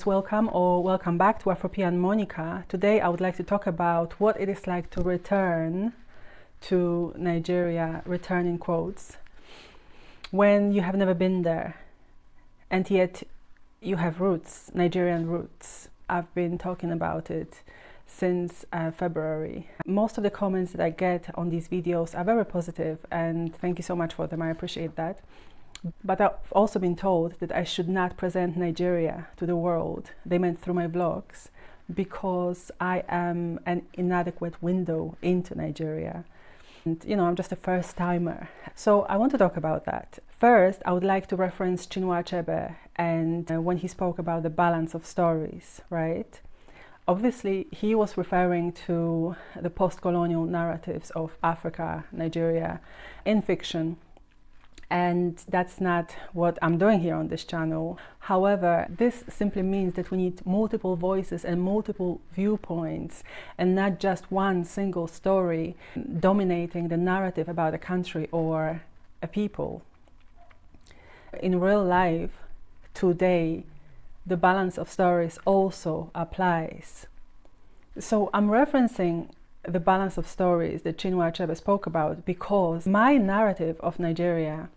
Welcome or welcome back to Afropean Monika. Today I would like to talk about what it is like to return to Nigeria, return in quotes, when you have never been there and yet you have roots, Nigerian roots. I've been talking about it since February. Most of the comments that I get on these videos are very positive, and thank you so much for them. I appreciate that. But I've also been told that I should not present Nigeria to the world. They meant through my vlogs, because I am an inadequate window into Nigeria. And I'm just a first timer. So I want to talk about that. First, I would like to reference Chinua Achebe and when he spoke about the balance of stories, right? Obviously, he was referring to the post-colonial narratives of Africa, Nigeria, in fiction. And that's not what I'm doing here on this channel. However, this simply means that we need multiple voices and multiple viewpoints, and not just one single story dominating the narrative about a country or a people. In real life, today, the balance of stories also applies. So I'm referencing the balance of stories that Chinua Achebe spoke about because my narrative of Nigeria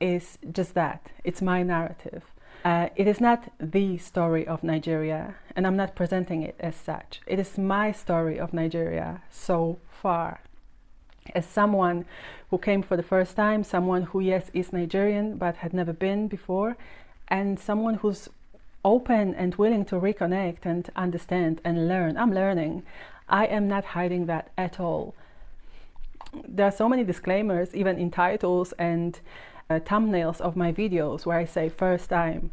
is just that. It's my narrative. It is not the story of Nigeria, and I'm not presenting it as such. It is my story of Nigeria so far. As someone who came for the first time, someone who, yes, is Nigerian but had never been before, and someone who's open and willing to reconnect and understand and learn. I'm learning. I am not hiding that at all. There are so many disclaimers, even in titles and thumbnails of my videos, where I say first time,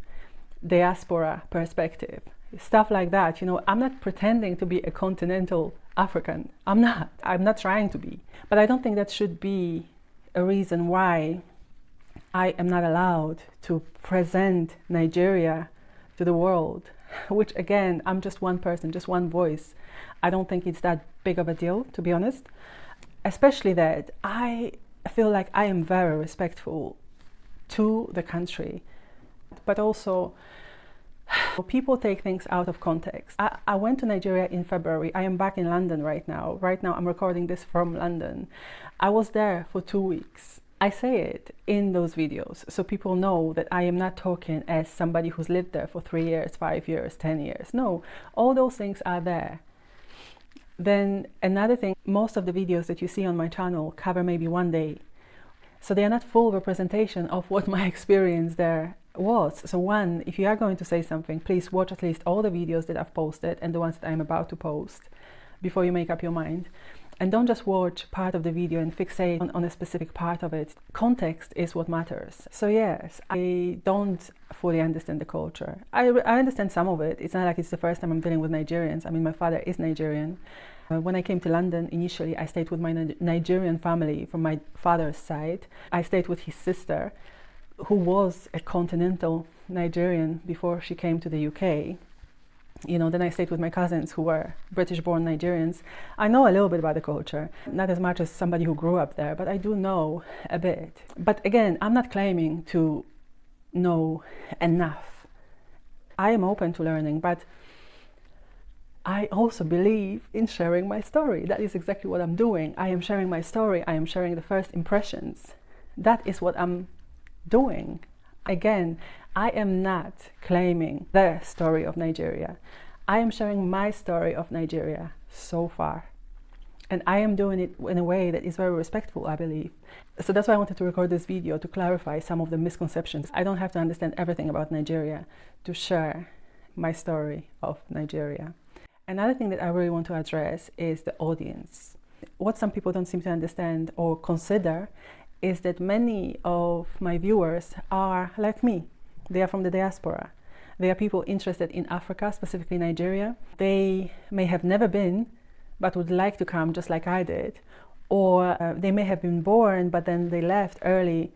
diaspora perspective, stuff like that. I'm not pretending to be a continental African. I'm not trying to be, but I don't think that should be a reason why I am not allowed to present Nigeria to the world, which again, I'm just one person, just one voice. I don't think it's that big of a deal, to be honest, especially that I feel like I am very respectful to the country, but also people take things out of context. I went to Nigeria in February. I am back in London right now. Right now I'm recording this from London. I was there for 2 weeks. I say it in those videos so people know that I am not talking as somebody who's lived there for 3 years, 5 years, 10 years. No, all those things are there. Then another thing, most of the videos that you see on my channel cover maybe one day. So they are not full representation of what my experience there was. So one, if you are going to say something, please watch at least all the videos that I've posted and the ones that I'm about to post before you make up your mind. And don't just watch part of the video and fixate on a specific part of it. Context is what matters. So yes, I don't fully understand the culture. I understand some of it. It's not like it's the first time I'm dealing with Nigerians. I mean, my father is Nigerian. When I came to London, initially I stayed with my Nigerian family from my father's side. I stayed with his sister, who was a continental Nigerian before she came to the UK. Then I stayed with my cousins who were British-born Nigerians. I know a little bit about the culture, not as much as somebody who grew up there, but I do know a bit. But again, I'm not claiming to know enough. I am open to learning, but I also believe in sharing my story. That is exactly what I'm doing. I am sharing my story. I am sharing the first impressions. That is what I'm doing. Again, I am not claiming the story of Nigeria. I am sharing my story of Nigeria so far. And I am doing it in a way that is very respectful, I believe. So that's why I wanted to record this video, to clarify some of the misconceptions. I don't have to understand everything about Nigeria to share my story of Nigeria. Another thing that I really want to address is the audience. What some people don't seem to understand or consider is that many of my viewers are like me. They are from the diaspora. They are people interested in Africa, specifically Nigeria. They may have never been, but would like to come just like I did. Or they may have been born, but then they left early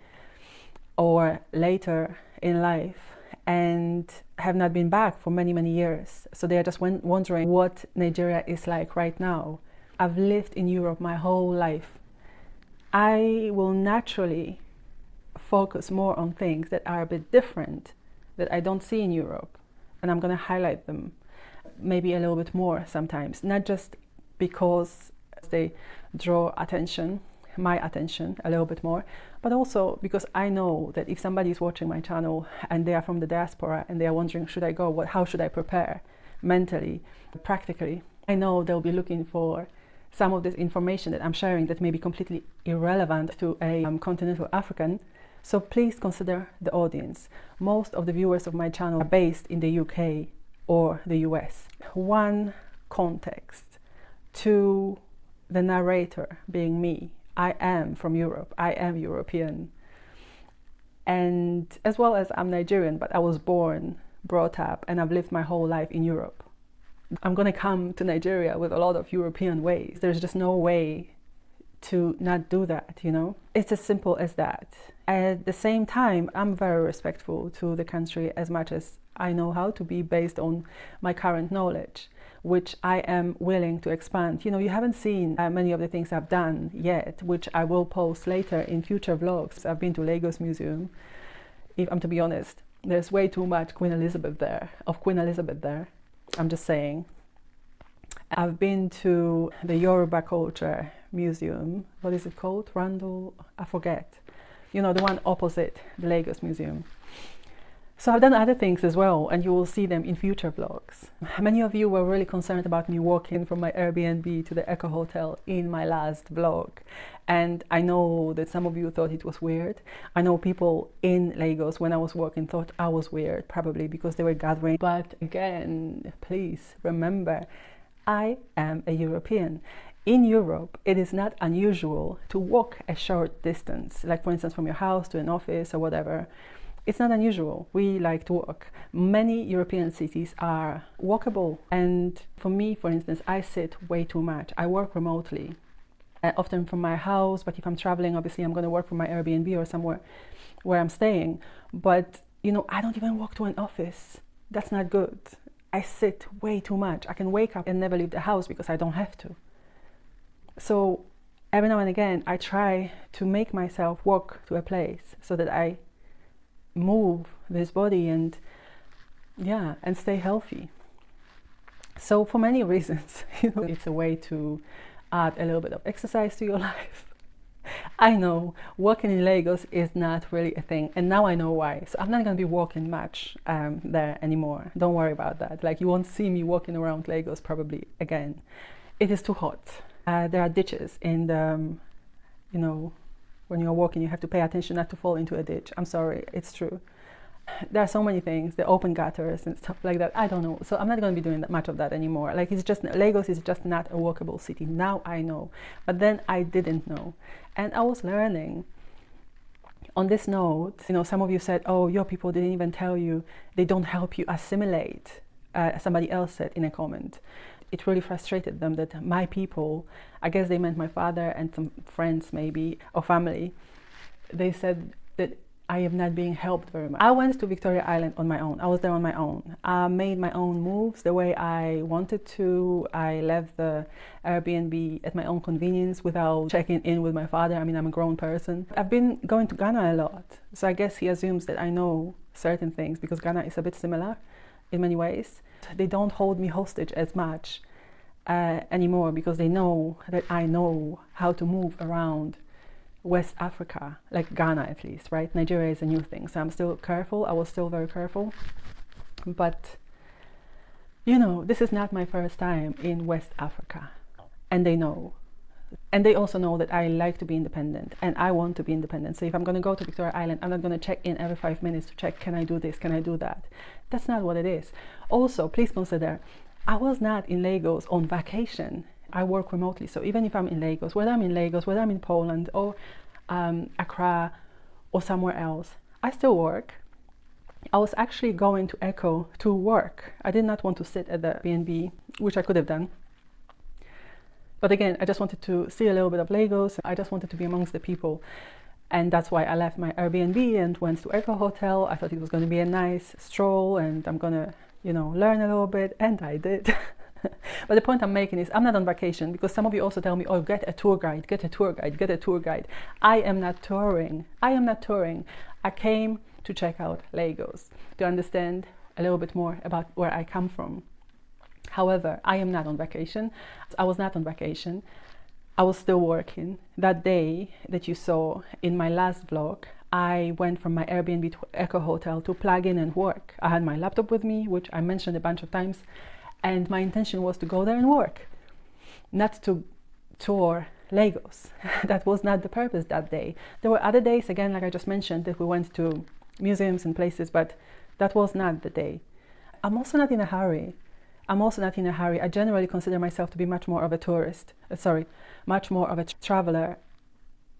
or later in life and have not been back for many, many years. So they are just wondering what Nigeria is like right now. I've lived in Europe my whole life. I will naturally focus more on things that are a bit different, that I don't see in Europe. and I'm going to highlight them maybe a little bit more sometimes, not just because they draw attention, my attention a little bit more, but also because I know that if somebody is watching my channel and they are from the diaspora and they are wondering, should I go, how should I prepare mentally, practically, I know they'll be looking for some of this information that I'm sharing that may be completely irrelevant to a continental African. So please consider the audience. Most of the viewers of my channel are based in the UK or the US. One, context. Two, the narrator being me. I am from Europe. I am European. And as well as I'm Nigerian, but I was born, brought up, and I've lived my whole life in Europe. I'm going to come to Nigeria with a lot of European ways. There's just no way to not do that, you know? It's as simple as that. At the same time, I'm very respectful to the country as much as I know how to be based on my current knowledge, which I am willing to expand. You know, you haven't seen many of the things I've done yet, which I will post later in future vlogs. I've been to Lagos Museum. If I'm to be honest, there's way too much Queen Elizabeth there. I'm just saying. I've been to the Yoruba Culture Museum. What is it called? Randall? I forget. You know, the one opposite the Lagos Museum. So I've done other things as well, and you will see them in future vlogs. Many of you were really concerned about me walking from my Airbnb to the Echo Hotel in my last vlog. And I know that some of you thought it was weird. I know people in Lagos when I was walking thought I was weird, probably because they were gathering. But again, please remember, I am a European. In Europe, it is not unusual to walk a short distance, like for instance from your house to an office or whatever. It's not unusual. We like to walk. Many European cities are walkable. And for me, for instance, I sit way too much. I work remotely, often from my house, but if I'm traveling, obviously I'm going to work from my Airbnb or somewhere where I'm staying. But, you know, I don't even walk to an office. That's not good. I sit way too much. I can wake up and never leave the house because I don't have to. So every now and again, I try to make myself walk to a place so that I move this body and stay healthy. So for many reasons, you know, it's a way to add a little bit of exercise to your life. I know walking in Lagos is not really a thing, and now I know why. So I'm not going to be walking much there anymore. Don't worry about that. Like, you won't see me walking around Lagos probably again. It is too hot. There are ditches in the, you know, when you're walking, you have to pay attention not to fall into a ditch. I'm sorry, it's true. There are so many things, the open gutters and stuff like that. I don't know. So I'm not going to be doing that much of that anymore. Like, it's just, Lagos is just not a walkable city. Now I know. But then I didn't know. And I was learning. On this note, you know, some of you said, oh, your people didn't even tell you, they don't help you assimilate. Somebody else said in a comment. It really frustrated them that my people, I guess they meant my father and some friends maybe, or family, they said that I am not being helped very much. I went to Victoria Island on my own. I was there on my own. I made my own moves the way I wanted to. I left the Airbnb at my own convenience without checking in with my father. I mean, I'm a grown person. I've been going to Ghana a lot. So I guess he assumes that I know certain things because Ghana is a bit similar in many ways. They don't hold me hostage as much anymore because they know that I know how to move around West Africa, like Ghana at least, right? Nigeria is a new thing, so I'm still careful. I was still very careful. But, you know, this is not my first time in West Africa. And they know. And they also know that I like to be independent and I want to be independent. So if I'm going to go to Victoria Island, I'm not going to check in every 5 minutes to check, can I do this, can I do that? That's not what it is. Also, please consider, I was not in Lagos on vacation. I work remotely. So even if I'm in Lagos, whether I'm in Poland or Accra or somewhere else, I still work. I was actually going to Echo to work. I did not want to sit at the B&B, which I could have done. But again, I just wanted to see a little bit of Lagos. I just wanted to be amongst the people. And that's why I left my Airbnb and went to Echo Hotel. I thought it was going to be a nice stroll and I'm going to, you know, learn a little bit. And I did. But the point I'm making is I'm not on vacation because some of you also tell me, oh, get a tour guide, get a tour guide, get a tour guide. I am not touring. I am not touring. I came to check out Lagos, to understand a little bit more about where I come from. However, I am not on vacation. I was not on vacation. I was still working. That day that you saw in my last vlog, I went from my Airbnb to Echo Hotel to plug in and work. I had my laptop with me, which I mentioned a bunch of times, and my intention was to go there and work, not to tour Lagos. That was not the purpose that day. There were other days, again, like I just mentioned, that we went to museums and places, but that was not the day. I'm also not in a hurry. I generally consider myself to be much more of a much more of a traveler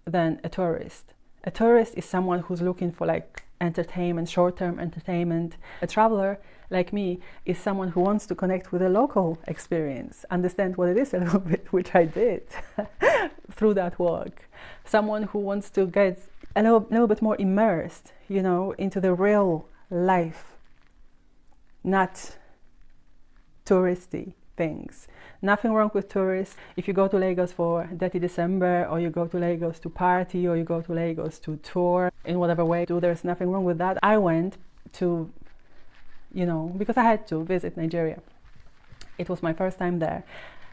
than a tourist. A tourist is someone who's looking for like entertainment, short-term entertainment. A traveler, like me, is someone who wants to connect with a local experience, understand what it is a little bit, which I did through that walk. Someone who wants to get a little bit more immersed, into the real life, not touristy things. Nothing wrong with tourists. If you go to Lagos for Dirty December, or you go to Lagos to party, or you go to Lagos to tour in whatever way, there's nothing wrong with that. I went to, because I had to visit Nigeria. It was my first time there.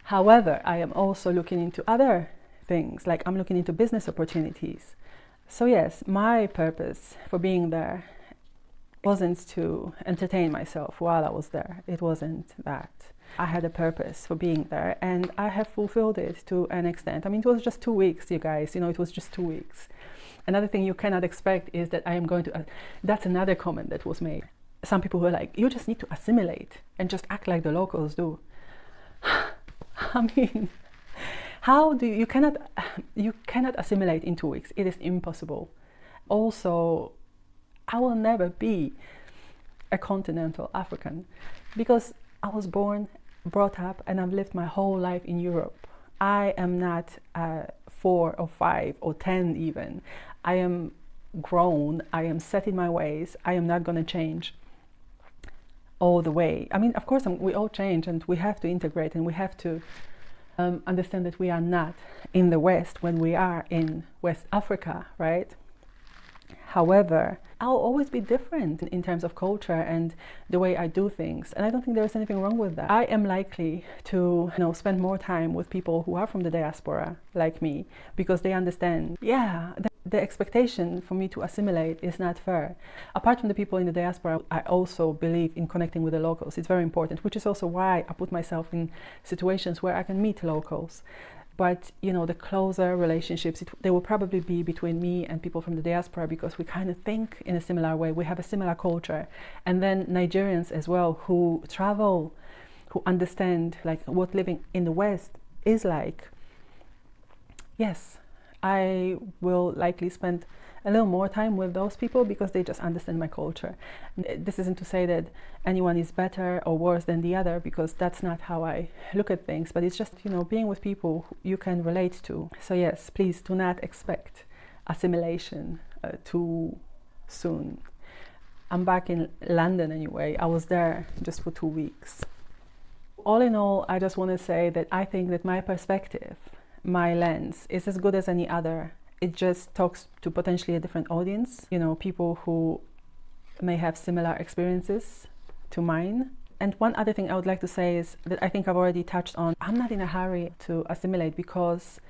However, I am also looking into other things, like I'm looking into business opportunities. So yes, my purpose for being there wasn't to entertain myself while I was there. It wasn't that. I had a purpose for being there, and I have fulfilled it to an extent. I mean, it was just 2 weeks, you guys. It was just 2 weeks. Another thing you cannot expect is that I am going to... that's another comment that was made. Some people were like, you just need to assimilate and just act like the locals do. I mean, how do you cannot assimilate in 2 weeks. It is impossible. Also, I will never be a continental African because I was born, brought up, and I've lived my whole life in Europe. I am not 4 or 5 or 10 even. I am grown. I am set in my ways. I am not going to change all the way. I mean, of course, we all change, and we have to integrate, and we have to understand that we are not in the West when we are in West Africa, right? However, I'll always be different in terms of culture and the way I do things. And I don't think there's anything wrong with that. I am likely to spend more time with people who are from the diaspora, like me, because they understand, the expectation for me to assimilate is not fair. Apart from the people in the diaspora, I also believe in connecting with the locals. It's very important, which is also why I put myself in situations where I can meet locals. But, the closer relationships, they will probably be between me and people from the diaspora, because we kind of think in a similar way. We have a similar culture. And then Nigerians as well, who travel, who understand like what living in the West is like. Yes, I will likely spend a little more time with those people because they just understand my culture. This isn't to say that anyone is better or worse than the other, because that's not how I look at things, but it's just, being with people you can relate to. So yes, please do not expect assimilation too soon. I'm back in London anyway. I was there just for 2 weeks. All in all, I just want to say that I think that my perspective, my lens, is as good as any other. It just talks to potentially a different audience, people who may have similar experiences to mine. And one other thing I would like to say is that I think I've already touched on. I'm not in a hurry to assimilate because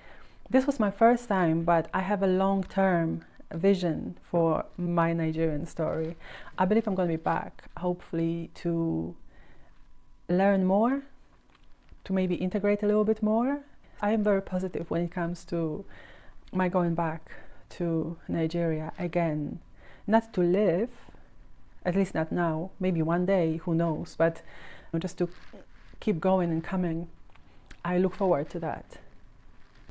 this was my first time, but I have a long-term vision for my Nigerian story. I believe I'm going to be back, hopefully, to learn more, to maybe integrate a little bit more. I am very positive when it comes to my going back to Nigeria again. Not to live, at least not now, maybe one day, who knows, but just to keep going and coming. I look forward to that.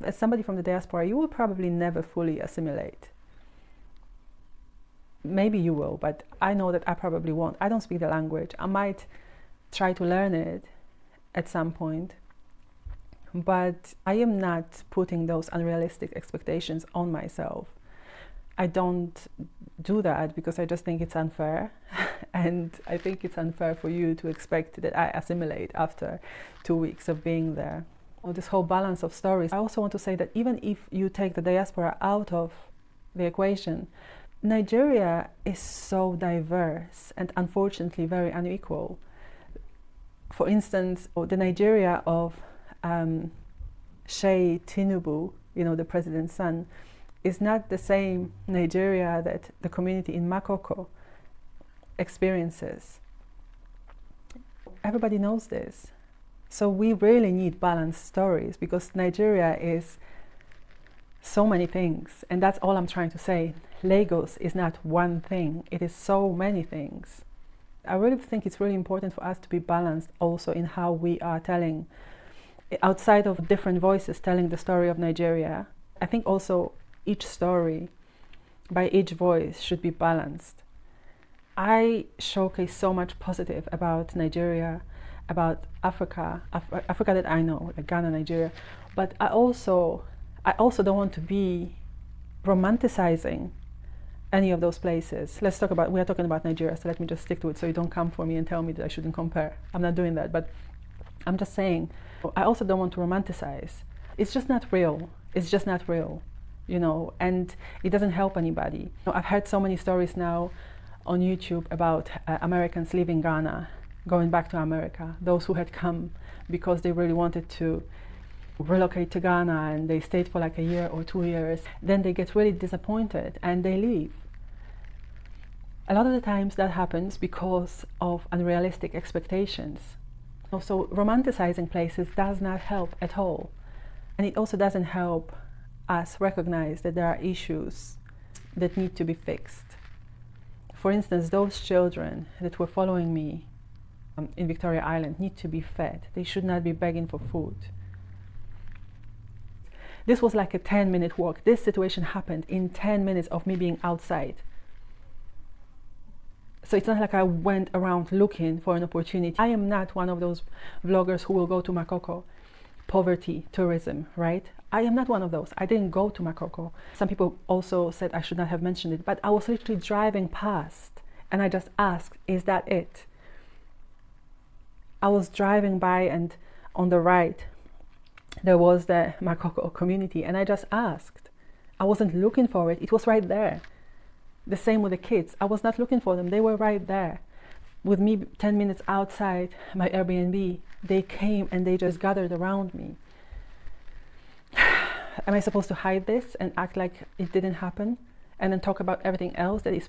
As somebody from the diaspora, you will probably never fully assimilate. Maybe you will, but I know that I probably won't. I don't speak the language. I might try to learn it at some point, but I am not putting those unrealistic expectations on myself. I don't do that because I just think it's unfair. And I think it's unfair for you to expect that I assimilate after 2 weeks of being there. This whole balance of stories. I also want to say that even if you take the diaspora out of the equation, Nigeria is so diverse and unfortunately very unequal. For instance, the Nigeria of Sheikh Tinubu, the president's son, is not the same Nigeria that the community in Makoko experiences. Everybody knows this. So we really need balanced stories, because Nigeria is so many things, and that's all I'm trying to say. Lagos is not one thing, it is so many things. I really think it's really important for us to be balanced also in how we are telling, outside of different voices telling the story of Nigeria. I think also each story by each voice should be balanced. I showcase so much positive about Nigeria, about Africa that I know, like Ghana, Nigeria, but I also don't want to be romanticizing any of those places. We are talking about Nigeria, so let me just stick to it, so you don't come for me and tell me that I shouldn't compare. I'm not doing that, but I'm just saying, I also don't want to romanticize. It's just not real. It's just not real, and it doesn't help anybody. I've heard so many stories now on YouTube about Americans leaving Ghana, going back to America, those who had come because they really wanted to relocate to Ghana, and they stayed for like a year or 2 years. Then they get really disappointed and they leave. A lot of the times that happens because of unrealistic expectations. So romanticizing places does not help at all. And it also doesn't help us recognize that there are issues that need to be fixed. For instance, those children that were following me in Victoria Island need to be fed. They should not be begging for food. This was like a 10-minute walk. This situation happened in 10 minutes of me being outside. So it's not like I went around looking for an opportunity. I am not one of those vloggers who will go to Makoko. Poverty, tourism, right? I am not one of those. I didn't go to Makoko. Some people also said I should not have mentioned it, but I was literally driving past and I just asked, is that it? I was driving by, and on the right, there was the Makoko community, and I just asked. I wasn't looking for it. It was right there. The same with the kids. I was not looking for them. They were right there. With me 10 minutes outside my Airbnb, they came and they just gathered around me. Am I supposed to hide this and act like it didn't happen, and then talk about everything else that is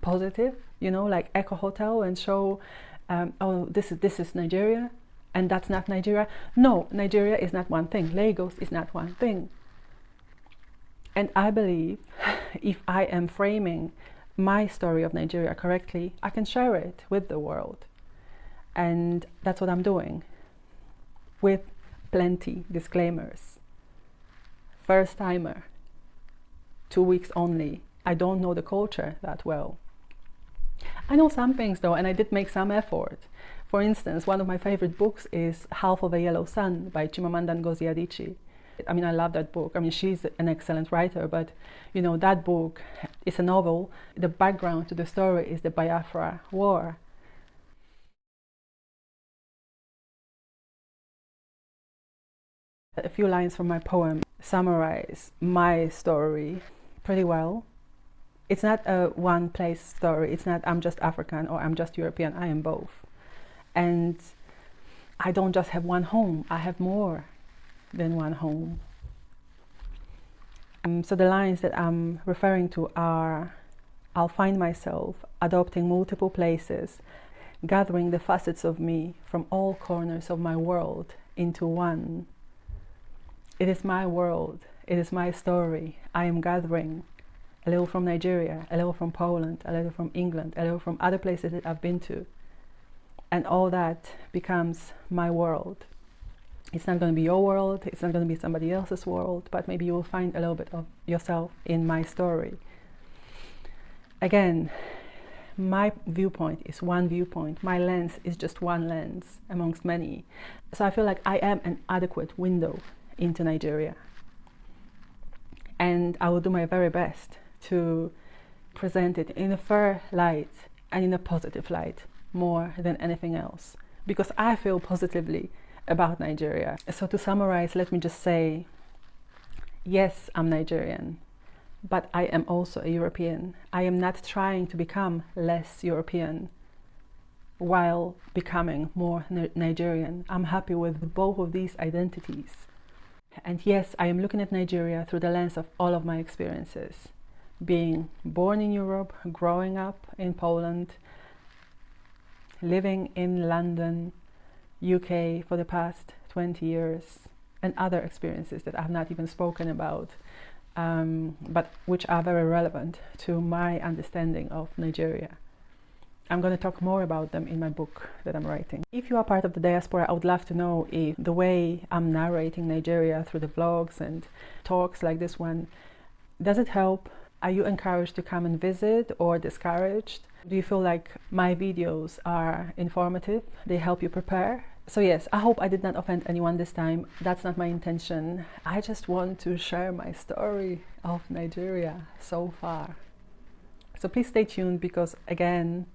positive, like Eco Hotel, and show, oh, this is Nigeria, and that's not Nigeria? No, Nigeria is not one thing. Lagos is not one thing. And I believe if I am framing my story of Nigeria correctly, I can share it with the world. And that's what I'm doing, with plenty disclaimers. First timer, 2 weeks only. I don't know the culture that well. I know some things though, and I did make some effort. For instance, one of my favorite books is Half of a Yellow Sun by Chimamanda Ngozi Adichie. I love that book. She's an excellent writer, but that book is a novel. The background to the story is the Biafra War. A few lines from my poem summarize my story pretty well. It's not a one place story. It's not I'm just African or I'm just European. I am both. And I don't just have one home. I have more than one home. So the lines that I'm referring to are, I'll find myself adopting multiple places, gathering the facets of me from all corners of my world into one. It is my world. It is my story. I am gathering a little from Nigeria, a little from Poland, a little from England, a little from other places that I've been to. And all that becomes my world. It's not going to be your world, it's not going to be somebody else's world, but maybe you will find a little bit of yourself in my story. Again, my viewpoint is one viewpoint. My lens is just one lens amongst many. So I feel like I am an adequate window into Nigeria. And I will do my very best to present it in a fair light and in a positive light more than anything else, because I feel positively about Nigeria. So to summarize, let me just say, yes, I'm Nigerian. but I am also a European. I am not trying to become less European while becoming more Nigerian. I'm happy with both of these identities. And yes, I am looking at Nigeria through the lens of all of my experiences. Being born in Europe, growing up in Poland, living in London, UK for the past 20 years, and other experiences that I've not even spoken about, but which are very relevant to my understanding of Nigeria. I'm going to talk more about them in my book that I'm writing. If you are part of the diaspora, I would love to know if the way I'm narrating Nigeria through the vlogs and talks like this one, does it help? Are you encouraged to come and visit or discouraged? Do you feel like my videos are informative? They help you prepare? So yes, I hope I did not offend anyone this time. That's not my intention. I just want to share my story of Nigeria so far. So please stay tuned because again,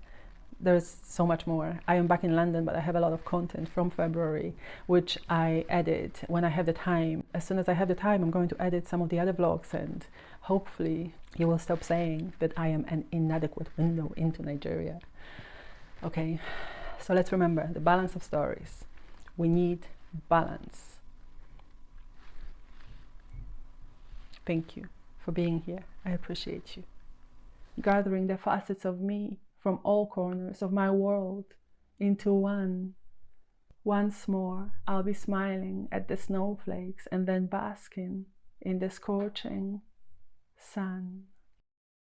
there's so much more. I am back in London, but I have a lot of content from February, which I edit when I have the time. As soon as I have the time, I'm going to edit some of the other vlogs, and hopefully you will stop saying that I am an inadequate window into Nigeria. Okay, so let's remember the balance of stories. We need balance. Thank you for being here. I appreciate you. Gathering the facets of me from all corners of my world into one. Once more, I'll be smiling at the snowflakes and then basking in the scorching sun.